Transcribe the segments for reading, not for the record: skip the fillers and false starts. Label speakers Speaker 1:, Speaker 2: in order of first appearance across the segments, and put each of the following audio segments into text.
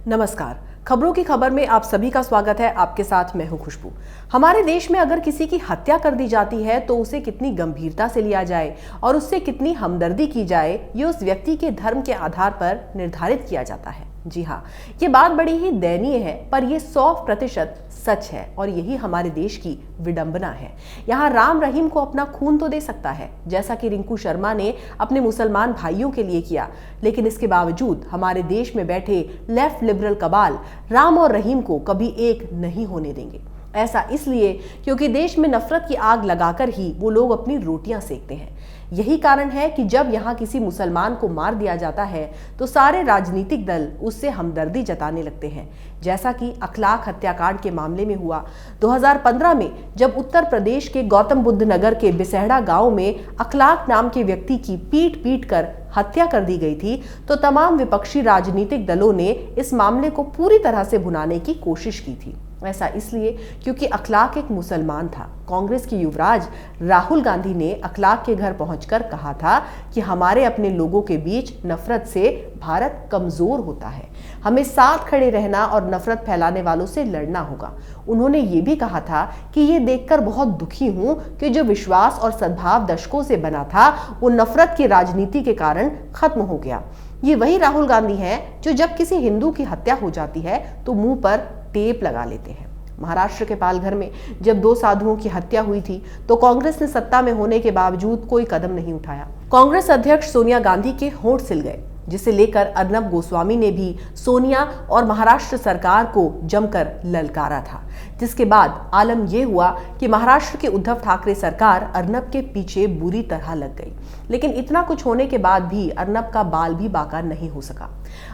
Speaker 1: नमस्कार। खबरों की खबर में आप सभी का स्वागत है। आपके साथ मैं हूं खुशबू। हमारे देश में अगर किसी की हत्या कर दी जाती है तो उसे कितनी गंभीरता से लिया जाए और उससे कितनी हमदर्दी की जाए, ये उस व्यक्ति के धर्म के आधार पर निर्धारित किया जाता है। जी हाँ, ये बात बड़ी ही दयनीय है, पर ये 100% सच है और यही हमारे देश की विडंबना है। यहाँ राम रहीम को अपना खून तो दे सकता है, जैसा कि रिंकू शर्मा ने अपने मुसलमान भाइयों के लिए किया, लेकिन इसके बावजूद हमारे देश में बैठे लेफ्ट लिबरल कबाल राम और रहीम को कभी एक नहीं होने देंगे। ऐसा इसलिए क्योंकि देश में नफरत की आग लगाकर ही वो लोग अपनी रोटियां सेकते हैं। यही कारण है कि जब यहाँ किसी मुसलमान को मार दिया जाता है तो सारे राजनीतिक दल उससे हमदर्दी जताने लगते हैं, जैसा कि अखलाक हत्याकांड के मामले में हुआ। 2015 में जब उत्तर प्रदेश के गौतम बुद्ध नगर के बिसहड़ा गांव में अखलाक नाम के व्यक्ति की पीट पीट कर हत्या कर दी गई थी, तो तमाम विपक्षी राजनीतिक दलों ने इस मामले को पूरी तरह से भुनाने की कोशिश की थी। ऐसा इसलिए क्योंकि अखलाक एक मुसलमान था। कांग्रेस के युवराज राहुल गांधी ने अखलाक के घर पहुंचकर कहा था कि हमारे अपने लोगों के बीच नफरत से भारत कमजोर होता है, हमें साथ खड़े रहना और नफरत फैलाने वालों से लड़ना होगा। उन्होंने ये भी कहा था कि ये देखकर बहुत दुखी हूं कि जो विश्वास और सद्भाव दशकों से बना था वो नफरत की राजनीति के कारण खत्म हो गया। ये वही राहुल गांधी हैं जो जब किसी हिंदू की हत्या हो जाती है तो मुंह पर टेप लगा लेते हैं। महाराष्ट्र के पालघर में जब 2 साधुओं की हत्या हुई थी तो कांग्रेस ने सत्ता में होने के बावजूद कोई कदम नहीं उठाया। कांग्रेस अध्यक्ष सोनिया गांधी के होंठ सिल गए, जिसे लेकर अर्नब गोस्वामी ने भी सोनिया और महाराष्ट्र सरकार को जमकर ललकारा था, जिसके बाद आलम यह हुआ कि महाराष्ट्र की उद्धव ठाकरे सरकार अर्नब के पीछे बुरी तरह लग गई। लेकिन इतना कुछ होने के बाद भी अर्नब का बाल भी बाका नहीं हो सका।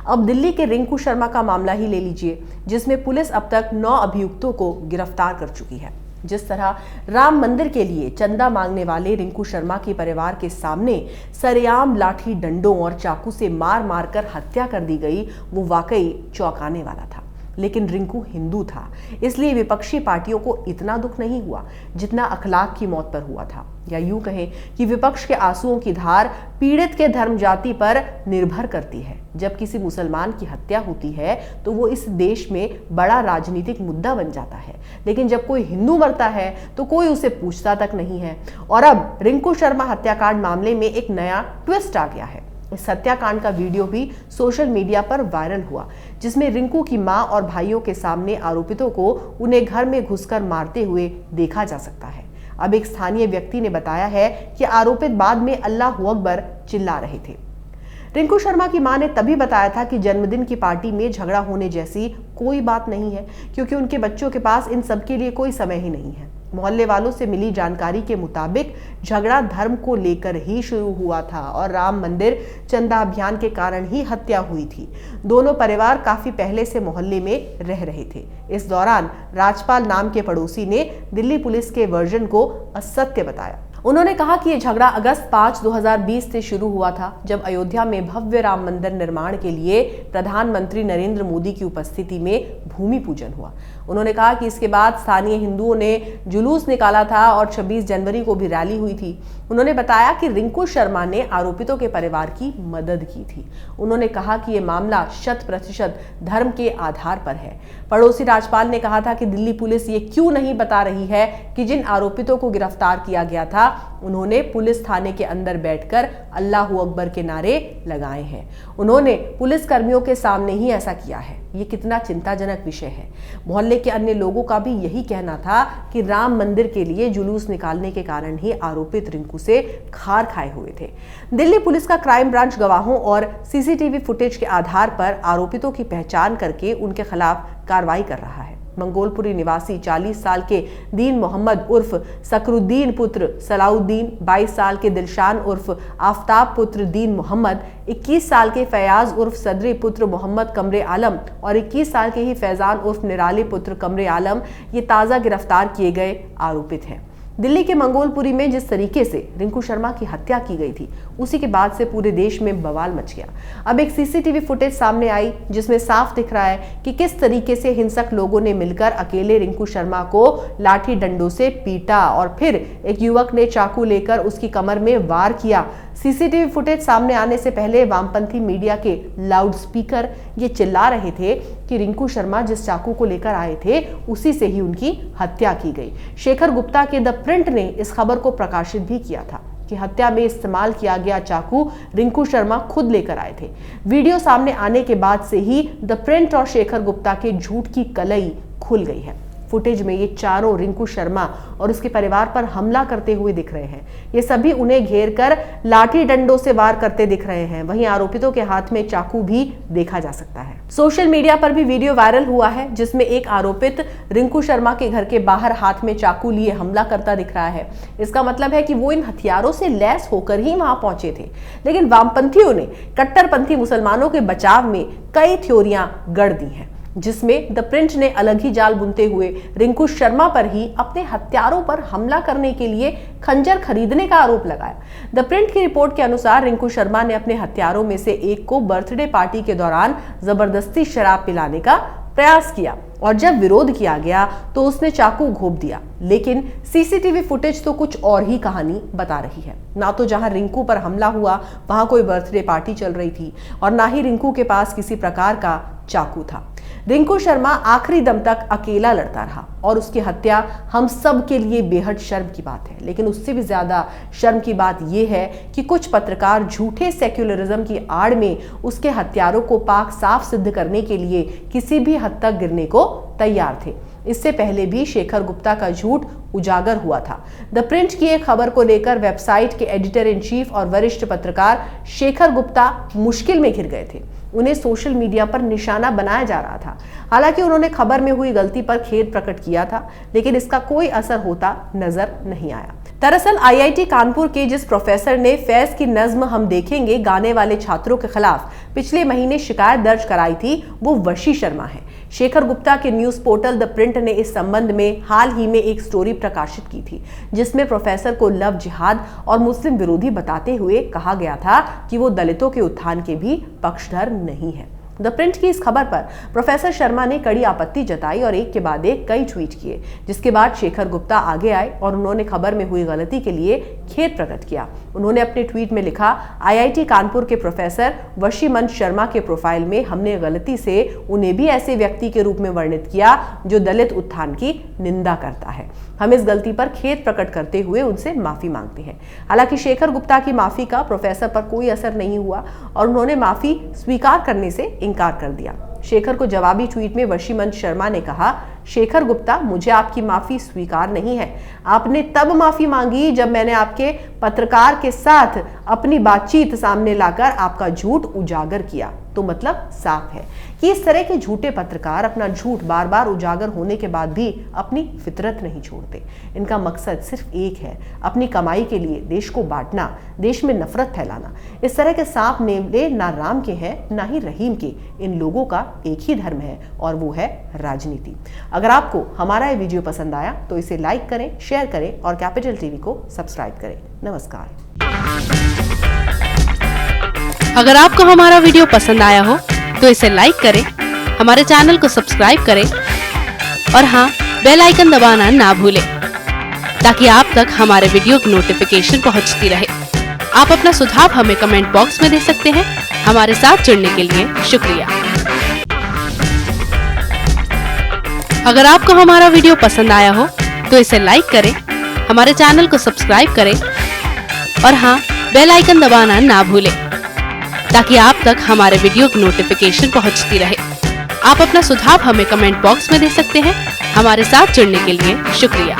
Speaker 1: अब दिल्ली के रिंकू शर्मा का मामला ही ले लीजिए, जिसमें पुलिस अब तक 9 अभियुक्तों को गिरफ्तार कर चुकी है। जिस तरह राम मंदिर के लिए चंदा मांगने वाले रिंकू शर्मा के परिवार के सामने सरेआम लाठी डंडों और चाकू से मार मार कर हत्या कर दी गई, वो वाकई चौंकाने वाला था। लेकिन रिंकू हिंदू था, इसलिए विपक्षी पार्टियों को इतना दुख नहीं हुआ जितना अखलाक की मौत पर हुआ था। या यूं कहें कि विपक्ष के आंसुओं की धार पीड़ित के धर्म जाति पर निर्भर करती है। जब किसी मुसलमान की हत्या होती है तो वो इस देश में बड़ा राजनीतिक मुद्दा बन जाता है, लेकिन जब कोई हिंदू मरता है तो कोई उसे पूछता तक नहीं है। और अब रिंकू शर्मा हत्याकांड मामले में एक नया ट्विस्ट आ गया है। इस हत्याकांड का वीडियो भी सोशल मीडिया पर वायरल हुआ, जिसमें रिंकू की मां और भाइयों के सामने आरोपितों को उन्हें घर में घुसकर मारते हुए देखा जा सकता है। अब एक स्थानीय व्यक्ति ने बताया है कि आरोपित बाद में अल्लाहू अकबर चिल्ला रहे थे। रिंकू शर्मा की मां ने तभी बताया था कि जन्मदिन की पार्टी में झगड़ा होने जैसी कोई बात नहीं है, क्योंकि उनके बच्चों के पास इन सब के लिए कोई समय ही नहीं है। मोहल्ले वालों से मिली जानकारी के मुताबिक झगड़ा धर्म को लेकर ही शुरू हुआ था और राम मंदिर चंदा अभियान के कारण ही हत्या हुई थी। दोनों परिवार काफी पहले से मोहल्ले में रह रहे थे। इस दौरान राजपाल नाम के पड़ोसी ने दिल्ली पुलिस के वर्जन को असत्य बताया। उन्होंने कहा कि यह झगड़ा अगस्त 5, 2020 से शुरू हुआ था, जब अयोध्या में भव्य राम मंदिर निर्माण के लिए प्रधानमंत्री नरेंद्र मोदी की उपस्थिति में भूमि पूजन हुआ। उन्होंने कहा कि इसके बाद स्थानीय हिंदुओं ने जुलूस निकाला था और 26 जनवरी को भी रैली हुई थी। उन्होंने बताया कि रिंकू शर्मा ने आरोपितों के परिवार की मदद की थी। उन्होंने कहा कि यह मामला 100% धर्म के आधार पर है। पड़ोसी राजपाल ने कहा था कि दिल्ली पुलिस ये क्यों नहीं बता रही है कि जिन आरोपितों को गिरफ्तार किया गया था उन्होंने पुलिस थाने के अंदर बैठकर अल्लाहू अकबर के नारे लगाए हैं। उन्होंने पुलिस कर्मियों के सामने ही ऐसा किया है। ये कितना चिंताजनक विषय है। मोहल्ले के अन्य लोगों का भी यही कहना था कि राम मंदिर के लिए जुलूस निकालने के कारण ही आरोपित रिंकू से खार खाए हुए थे। दिल्ली पुलिस का क्राइम ब्रांच गवाहों और सीसीटीवी फुटेज के आधार पर आरोपितों की पहचान करके उनके खिलाफ कार्रवाई कर रहा है। मंगोलपुरी निवासी 40 साल के दीन मोहम्मद उर्फ सकरुद्दीन पुत्र सलाउद्दीन, 22 साल के दिलशान उर्फ आफ्ताब पुत्र दीन मोहम्मद, 21 साल के फयाज उर्फ सदरी पुत्र मोहम्मद कमरे आलम और 21 साल के ही फैजान उर्फ निराली पुत्र कमरे आलम ये ताज़ा गिरफ्तार किए गए आरोपित हैं। दिल्ली के मंगोलपुरी में जिस तरीके से रिंकू शर्मा की हत्या की गई थी, उसी के बाद से पूरे देश में बवाल मच गया। अब एक सीसीटीवी फुटेज सामने आई जिसमें साफ दिख रहा है कि किस तरीके से हिंसक लोगों ने मिलकर अकेले रिंकू शर्मा को लाठी डंडों से पीटा और फिर एक युवक ने चाकू लेकर उसकी कमर में वार किया। सीसीटीवी फुटेज सामने आने से पहले वामपंथी मीडिया के लाउड स्पीकर ये चिल्ला रहे थे कि रिंकू शर्मा जिस चाकू को लेकर आए थे उसी से ही उनकी हत्या की गई। शेखर गुप्ता के द प्रिंट ने इस खबर को प्रकाशित भी किया था कि हत्या में इस्तेमाल किया गया चाकू रिंकू शर्मा खुद लेकर आए थे। वीडियो सामने आने के बाद से ही द प्रिंट और शेखर गुप्ता के झूठ की कलई खुल गई है। फुटेज में ये चारों रिंकू शर्मा और उसके परिवार पर हमला करते हुए दिख रहे हैं। ये सभी उन्हें घेरकर लाठी डंडों से वार करते दिख रहे हैं। वहीं आरोपितों के हाथ में चाकू भी देखा जा सकता है। सोशल मीडिया पर भी वीडियो वायरल हुआ है जिसमें एक आरोपित रिंकू शर्मा के घर के बाहर हाथ में चाकू लिए हमला करता दिख रहा है। इसका मतलब है कि वो इन हथियारों से लैस होकर ही वहां पहुंचे थे। लेकिन वामपंथियों ने कट्टरपंथी मुसलमानों के बचाव में कई थ्योरियां गढ़ दी हैं, जिसमें द प्रिंट ने अलग ही जाल बुनते हुए रिंकू शर्मा पर ही अपने हत्यारों पर हमला करने के लिए खंजर खरीदने का आरोप लगाया। द प्रिंट की रिपोर्ट के अनुसार रिंकू शर्मा ने अपने हत्यारों में से एक को बर्थडे पार्टी के दौरान जबरदस्ती शराब पिलाने का प्रयास किया और जब विरोध किया गया तो उसने चाकू घोंप दिया। लेकिन सीसीटीवी फुटेज तो कुछ और ही कहानी बता रही है। ना तो जहां रिंकू पर हमला हुआ वहां कोई बर्थडे पार्टी चल रही थी और ना ही रिंकू के पास किसी प्रकार का चाकू था। रिंकू शर्मा आखिरी दम तक अकेला लड़ता रहा और उसकी हत्या हम सब के लिए बेहद शर्म की बात है। लेकिन उससे भी ज्यादा शर्म की बात यह है कि कुछ पत्रकार झूठे सेक्युलरिज्म की आड़ में उसके हत्यारों को पाक साफ सिद्ध करने के लिए किसी भी हद तक गिरने को तैयार थे। इससे पहले भी शेखर गुप्ता का झूठ उजागर हुआ था। द प्रिंट की एक खबर को लेकर वेबसाइट के एडिटर इन चीफ और वरिष्ठ पत्रकार शेखर गुप्ता मुश्किल में घिर गए थे। उन्हें सोशल मीडिया पर निशाना बनाया जा रहा था। हालांकि उन्होंने खबर में हुई गलती पर खेद प्रकट किया था, लेकिन इसका कोई असर होता नजर नहीं आया। दरअसल आईआईटी कानपुर के जिस प्रोफेसर ने फैज की नज्म हम देखेंगे गाने वाले छात्रों के खिलाफ पिछले महीने शिकायत दर्ज कराई थी, वो वशी शर्मा है। शेखर गुप्ता के न्यूज पोर्टल द प्रिंट ने इस संबंध में हाल ही में एक स्टोरी प्रकाशित की थी, जिसमें प्रोफेसर को लव जिहाद और मुस्लिम विरोधी बताते हुए कहा गया था कि वो दलितों के उत्थान के भी पक्षधर नहीं है। द प्रिंट की इस खबर पर प्रोफेसर शर्मा ने कड़ी आपत्ति जताई और एक के बाद एक कई ट्वीट किए, जिसके बाद शेखर गुप्ता आगे आए और उन्होंने खबर में हुई गलती के लिए खेद प्रकट किया। उन्होंने अपने ट्वीट में लिखा, आईआईटी कानपुर के प्रोफेसर वशीमंत शर्मा के प्रोफाइल में हमने गलती से उन्हें भी ऐसे व्यक्ति के रूप में वर्णित किया जो दलित उत्थान की निंदा करता है। हम इस गलती पर खेद प्रकट करते हुए उनसे माफी मांगते हैं। हालांकि शेखर गुप्ता की माफी का प्रोफेसर पर कोई असर नहीं हुआ और उन्होंने माफी स्वीकार करने से इनकार कर दिया। शेखर को जवाबी ट्वीट में वशीमंत शर्मा ने कहा, शेखर गुप्ता, मुझे आपकी माफी स्वीकार नहीं है। आपने तब माफी मांगी जब मैंने आपके पत्रकार के साथ अपनी बातचीत सामने लाकर आपका झूठ उजागर किया। तो मतलब साफ है कि इस तरह के झूठे पत्रकार अपना झूठ बार बार उजागर होने के बाद भी अपनी फितरत नहीं छोड़ते। इनका मकसद सिर्फ एक है, अपनी कमाई के लिए देश को बांटना, देश में नफरत फैलाना। इस तरह के सांप नेवले ना राम के हैं ना ही रहीम के। इन लोगों का एक ही धर्म है और वो है राजनीति। अगर आपको हमारा ये वीडियो पसंद आया तो इसे लाइक करें, शेयर करें और कैपिटल टीवी को सब्सक्राइब करें। नमस्कार।
Speaker 2: अगर आपको हमारा वीडियो पसंद आया हो तो इसे लाइक करें, हमारे चैनल को सब्सक्राइब करें और हाँ, बेल आइकन दबाना ना भूलें ताकि आप तक हमारे वीडियो की नोटिफिकेशन पहुंचती रहे। आप अपना सुझाव हमें कमेंट बॉक्स में दे सकते हैं। हमारे साथ जुड़ने के लिए शुक्रिया। अगर आपको हमारा वीडियो पसंद आया हो तो इसे लाइक करें, हमारे चैनल को सब्सक्राइब करें और हाँ, बेल आइकन दबाना ना भूलें ताकि आप तक हमारे वीडियो की नोटिफिकेशन पहुंचती रहे। आप अपना सुझाव हमें कमेंट बॉक्स में दे सकते हैं। हमारे साथ जुड़ने के लिए शुक्रिया।